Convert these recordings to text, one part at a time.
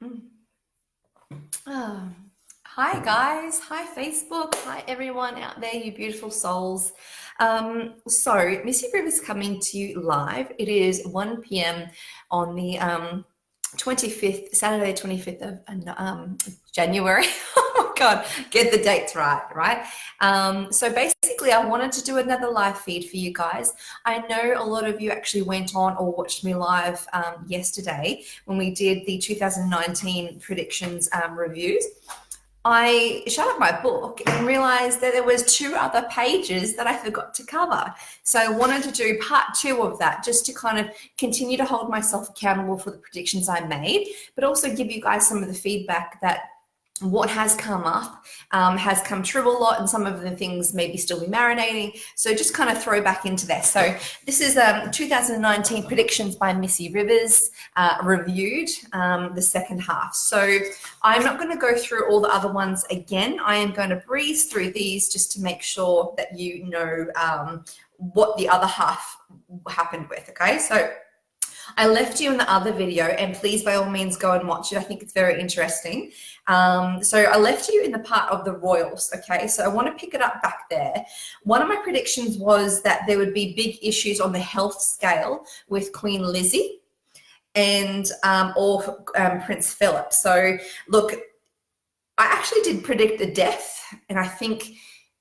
Mm. Ah. Hi guys, hi Facebook, hi everyone out there, you beautiful souls. So Missy River's coming to you live. It is 1 p.m. on the 25th, Saturday, 25th of January. Oh my God, get the dates right? So basically, I wanted to do another live feed for you guys. I know a lot of you actually went on or watched me live yesterday when we did the 2019 predictions reviews. I shut up my book and realized that there was two other pages that I forgot to cover. So I wanted to do part two of that just to kind of continue to hold myself accountable for the predictions I made, but also give you guys some of the feedback that what has come up has come true a lot, and some of the things maybe still be marinating. So just kind of throw back into there. So this is 2019 predictions by Missy Rivers, reviewed, the second half. So I'm not going to go through all the other ones again. I am going to breeze through these just to make sure that you know what the other half happened with. Okay, so I left you in the other video, and please, by all means, go and watch it. I think it's very interesting. So I left you in the part of the royals, okay? So I want to pick it up back there. One of my predictions was that there would be big issues on the health scale with Queen Lizzie and or Prince Philip. So look, I actually did predict a death, and I think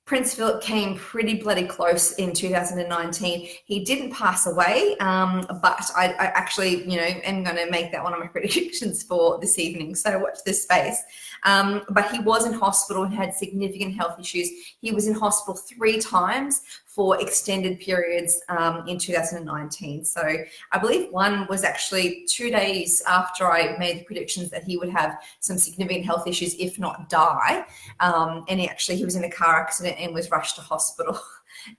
Prince Philip came pretty bloody close in 2019. He didn't pass away, but I actually, am going to make that one of my predictions for this evening. So watch this space. But he was in hospital and had significant health issues. He was in hospital 3 times for extended periods in 2019. So I believe one was actually 2 days after I made the predictions that he would have some significant health issues, if not die. And he was in a car accident and was rushed to hospital.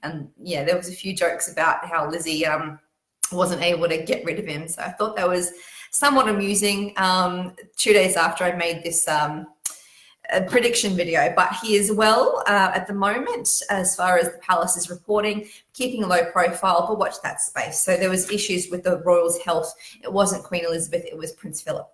And yeah, there was a few jokes about how Lizzie wasn't able to get rid of him. So I thought that was somewhat amusing 2 days after I made this a prediction video, but he is well at the moment as far as the palace is reporting, keeping a low profile, but watch that space. So there was issues with the royals' health. It wasn't Queen Elizabeth, it was Prince Philip.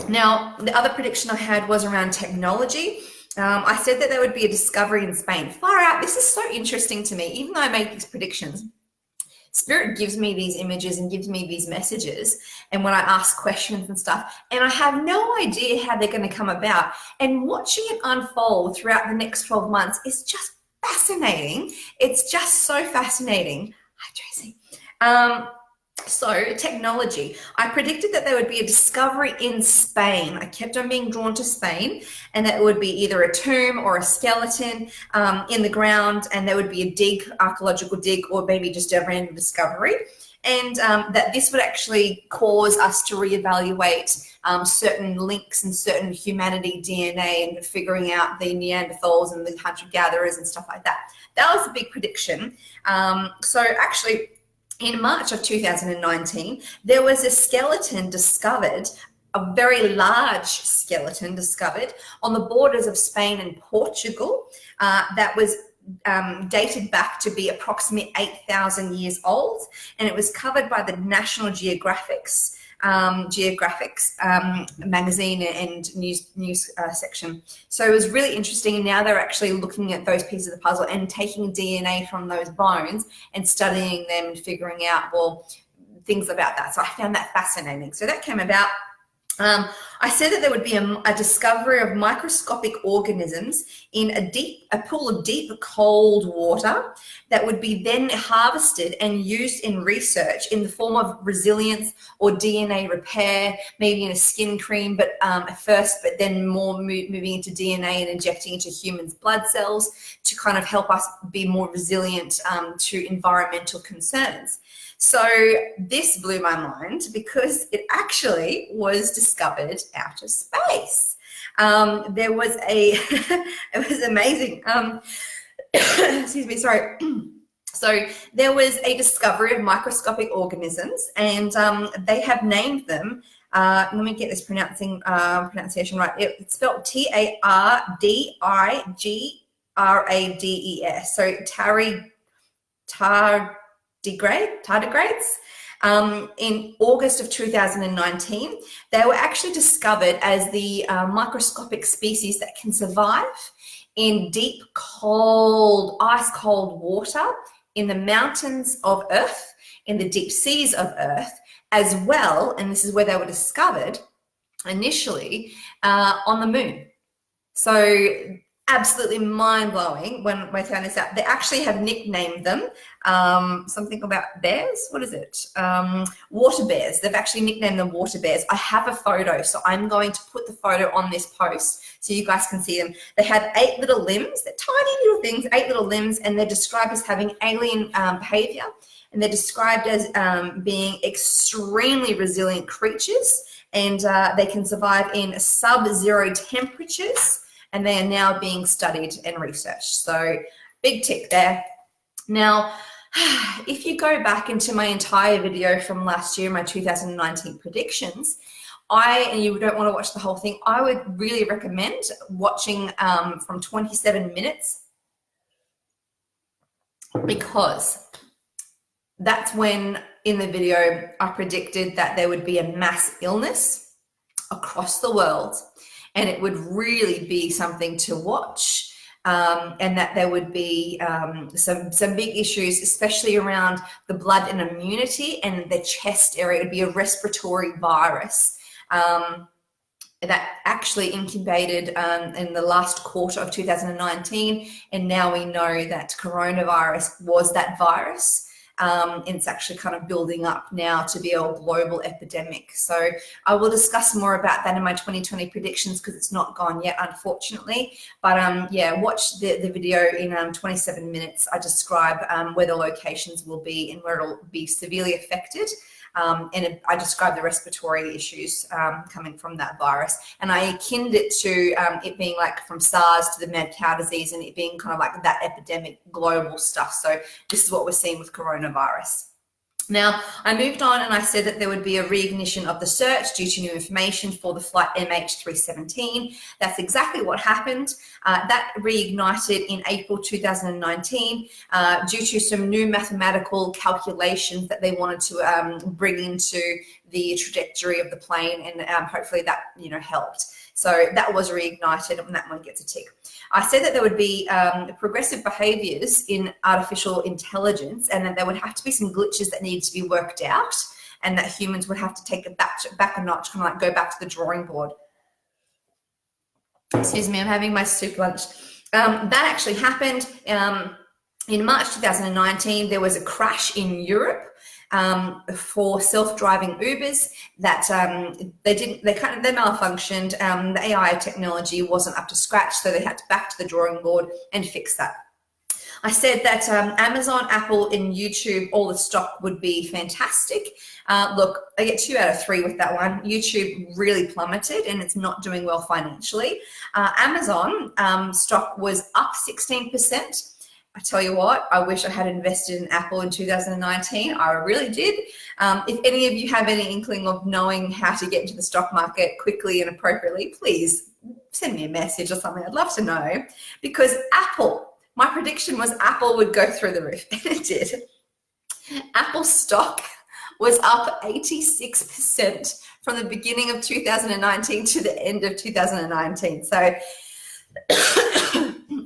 Now, the other prediction I had was around technology. I said that there would be a discovery in Spain. Far out, this is so interesting to me. Even though I make these predictions, Spirit gives me these images and gives me these messages, and when I ask questions and stuff, and I have no idea how they're going to come about, and watching it unfold throughout the next 12 months is just fascinating. It's just so fascinating. Hi, Tracy. So technology, I predicted that there would be a discovery in Spain. I kept on being drawn to Spain, and that it would be either a tomb or a skeleton in the ground, and there would be a dig, archaeological dig, or maybe just a random discovery. And that this would actually cause us to reevaluate certain links and certain humanity DNA and figuring out the Neanderthals and the hunter-gatherers and stuff like that. That was a big prediction. So actually, in March of 2019, there was a skeleton discovered, a very large skeleton discovered on the borders of Spain and Portugal that was dated back to be approximately 8,000 years old, and it was covered by the National Geographic's magazine and news section. So it was really interesting, and now they're actually looking at those pieces of the puzzle and taking DNA from those bones and studying them and figuring out, well, things about that. So I found that fascinating. So that came about. I said that there would be a discovery of microscopic organisms in a pool of deep, cold water that would be then harvested and used in research in the form of resilience or DNA repair, maybe in a skin cream, but at first, but then more moving into DNA and injecting into humans' blood cells to kind of help us be more resilient to environmental concerns. So this blew my mind because it actually was discovered out of space. There was it was amazing. Excuse me, sorry. So there was a discovery of microscopic organisms, and they have named them. Let me get this pronunciation right. It's spelled Tardigrades. So tardigrades. In August of 2019, they were actually discovered as the microscopic species that can survive in deep, cold, ice cold water in the mountains of Earth, in the deep seas of Earth, as well, and this is where they were discovered initially, on the moon. So absolutely mind-blowing when I found this out. They actually have nicknamed them something about bears. What is it? Water bears. They've actually nicknamed them water bears. I have a photo, so I'm going to put the photo on this post so you guys can see them. They have 8 little limbs. They're tiny little things, 8 little limbs, and they're described as having alien behavior, and they're described as being extremely resilient creatures, and they can survive in sub-zero temperatures, and they are now being studied and researched. So big tick there. Now, if you go back into my entire video from last year, my 2019 predictions, and you don't want to watch the whole thing, I would really recommend watching from 27 minutes, because that's when in the video I predicted that there would be a mass illness across the world, and it would really be something to watch, and that there would be some big issues, especially around the blood and immunity and the chest area. It would be a respiratory virus that actually incubated in the last quarter of 2019, and now we know that coronavirus was that virus. And it's actually kind of building up now to be a global epidemic. So I will discuss more about that in my 2020 predictions, because it's not gone yet, unfortunately. But yeah, watch the video in 27 minutes. I describe where the locations will be and where it'll be severely affected. And I describe the respiratory issues coming from that virus. And I akined it to it being like from SARS to the mad cow disease, and it being kind of like that epidemic global stuff. So this is what we're seeing with coronavirus. Now, I moved on and I said that there would be a reignition of the search due to new information for the flight MH317. That's exactly what happened. That reignited in April 2019 due to some new mathematical calculations that they wanted to bring into the trajectory of the plane, and hopefully that, helped. So that was reignited, and that one gets a tick. I said that there would be progressive behaviors in artificial intelligence, and that there would have to be some glitches that needed to be worked out, and that humans would have to take it back a notch, kind of like go back to the drawing board. Excuse me, I'm having my soup lunch. That actually happened in March 2019. There was a crash in Europe for self-driving Ubers that they malfunctioned. The AI technology wasn't up to scratch, so they had to back to the drawing board and fix that. I said that Amazon, Apple, and YouTube, all the stock would be fantastic. Look, I get 2 out of 3 with that one. YouTube really plummeted, and it's not doing well financially. Amazon stock was up 16%. I tell you what, I wish I had invested in Apple in 2019. I really did. If any of you have any inkling of knowing how to get into the stock market quickly and appropriately, please send me a message or something. I'd love to know, because my prediction was Apple would go through the roof, and it did. Apple stock was up 86% from the beginning of 2019 to the end of 2019. So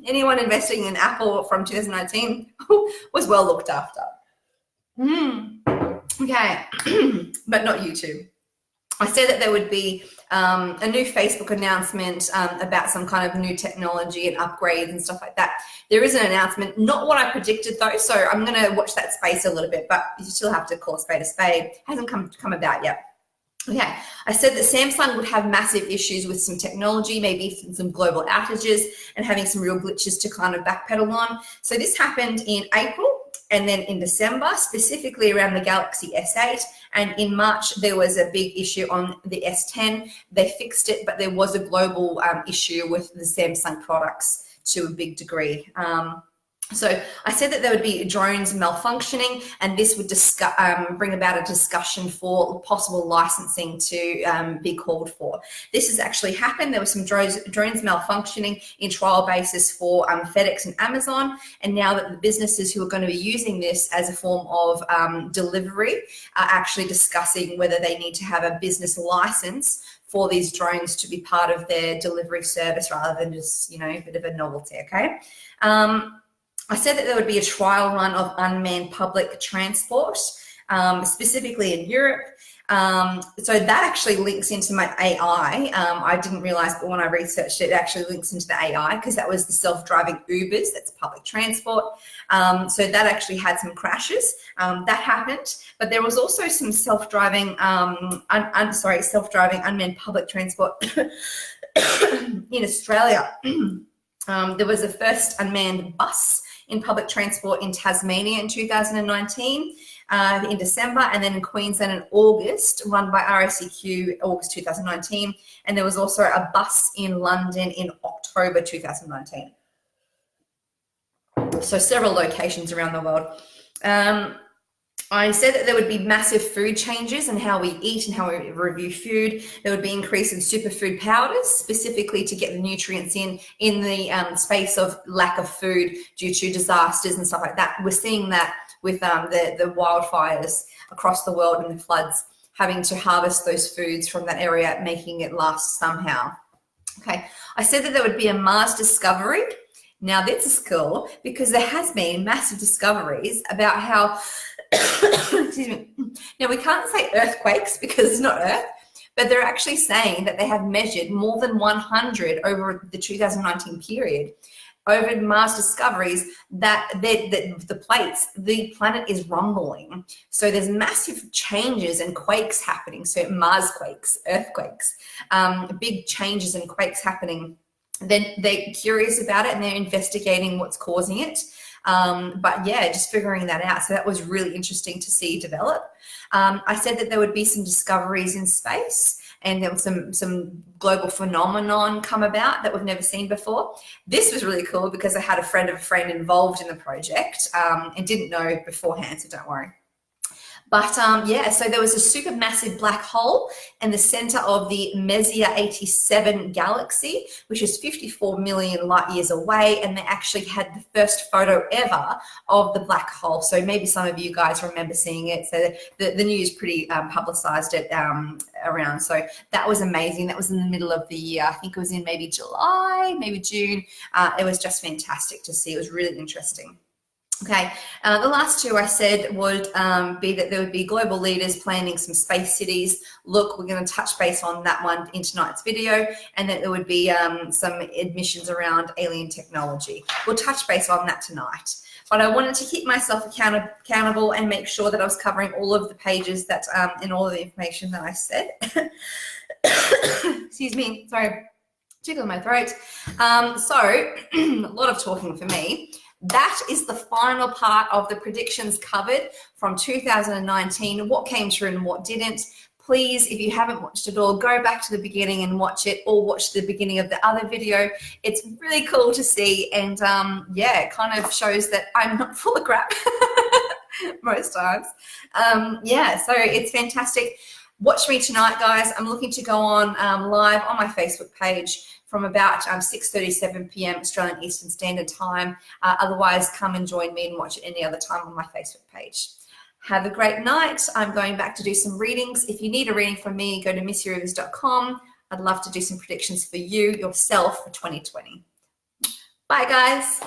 anyone investing in Apple from 2019 was well looked after. Okay, but not YouTube. I said that there would be a new Facebook announcement about some kind of new technology and upgrades and stuff like that. There is an announcement, not what I predicted though, so I'm going to watch that space a little bit, but you still have to call a spade a spade. It hasn't come about yet. Okay, I said that Samsung would have massive issues with some technology, maybe some global outages, and having some real glitches to kind of backpedal on. So this happened in April, and then in December, specifically around the Galaxy S8, and in March there was a big issue on the S10. They fixed it, but there was a global issue with the Samsung products to a big degree. So I said that there would be drones malfunctioning, and this would bring about a discussion for possible licensing to be called for. This has actually happened. There were some drones malfunctioning in trial basis for FedEx and Amazon, and now that the businesses who are going to be using this as a form of delivery are actually discussing whether they need to have a business license for these drones to be part of their delivery service rather than just, you know, a bit of a novelty, okay? I said that there would be a trial run of unmanned public transport, specifically in Europe. So that actually links into my AI. I didn't realize, but when I researched it, it actually links into the AI because that was the self-driving Ubers, that's public transport. So that actually had some crashes. That happened, but there was also some self-driving, self-driving unmanned public transport in Australia. There was a first unmanned bus in public transport in Tasmania in 2019 in December, and then in Queensland in August, run by RACQ, August 2019. And there was also a bus in London in October 2019. So several locations around the world. I said that there would be massive food changes in how we eat and how we review food. There would be increase in superfood powders, specifically to get the nutrients in the space of lack of food due to disasters and stuff like that. We're seeing that with the wildfires across the world and the floods, having to harvest those foods from that area, making it last somehow. Okay, I said that there would be a Mars discovery. Now this is cool because there has been massive discoveries about how excuse me. Now we can't say earthquakes because it's not Earth, but they're actually saying that they have measured more than 100 over the 2019 period over Mars discoveries that the planet is rumbling. So there's massive changes and quakes happening. So Mars quakes, earthquakes, big changes and quakes happening. Then they're curious about it and they're investigating what's causing it. But yeah, just figuring that out. So that was really interesting to see develop. I said that there would be some discoveries in space and there was some global phenomenon come about that we've never seen before. This was really cool because I had a friend of a friend involved in the project and didn't know beforehand, so don't worry. But yeah, so there was a supermassive black hole in the center of the Messier 87 galaxy, which is 54 million light years away. And they actually had the first photo ever of the black hole. So maybe some of you guys remember seeing it. So the news pretty publicized it around. So that was amazing. That was in the middle of the year. I think it was in maybe July, maybe June. It was just fantastic to see. It was really interesting. Okay, the last two I said would be that there would be global leaders planning some space cities. Look, we're going to touch base on that one in tonight's video, and that there would be some admissions around alien technology. We'll touch base on that tonight. But I wanted to keep myself accountable and make sure that I was covering all of the pages that and all of the information that I said. Excuse me, sorry, tickle in my throat. So a lot of talking for me. That is the final part of the predictions covered from 2019, what came true and what didn't. Please, if you haven't watched it all, go back to the beginning and watch it, or watch the beginning of the other video. It's really cool to see, and yeah, it kind of shows that I'm not full of crap most times. Yeah, so it's fantastic. Watch me tonight, guys. I'm looking to go on live on my Facebook page from about 6:37 p.m. Australian Eastern Standard Time. Otherwise, come and join me and watch it any other time on my Facebook page. Have a great night. I'm going back to do some readings. If you need a reading from me, go to missyrivers.com. I'd love to do some predictions for you, yourself, for 2020. Bye, guys.